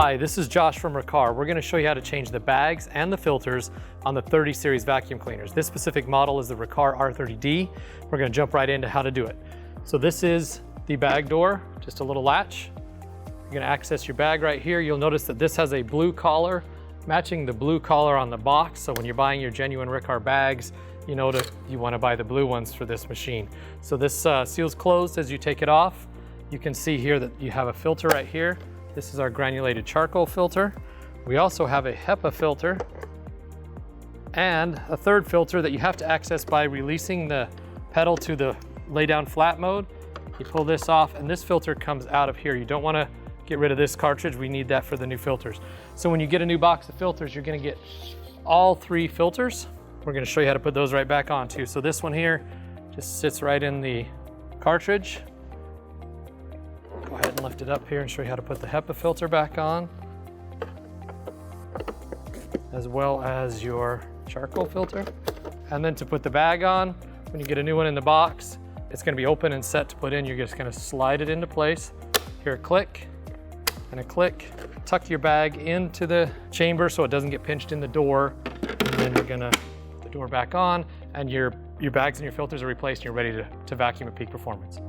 Hi, this is Josh from Riccar. We're going to show you how to change the bags and the filters on the 30 series vacuum cleaners. This specific model is the Riccar R30D. We're going to jump right into how to do it. So this is the bag door, just a little latch. You're going to access your bag right here. You'll notice that this has a blue collar, matching the blue collar on the box. So when you're buying your genuine Riccar bags, you know that you want to buy the blue ones for this machine. So this seal's closed as you take it off. You can see here that you have a filter right here. This is our granulated charcoal filter. We also have a HEPA filter and a third filter that you have to access by releasing the pedal to the lay down flat mode. You pull this off and this filter comes out of here. You don't want to get rid of this cartridge. We need that for the new filters. So when you get a new box of filters, you're going to get all three filters. We're going to show you how to put those right back on too. So this one here just sits right in the cartridge. Go ahead and lift it up here and show you how to put the HEPA filter back on, as well as your charcoal filter. And then to put the bag on, when you get a new one in the box, it's going to be open and set to put in. You're just going to slide it into place. Hear a click and a click. Tuck your bag into the chamber so it doesn't get pinched in the door. And then you're going to put the door back on, and your bags and your filters are replaced and you're ready to vacuum at peak performance.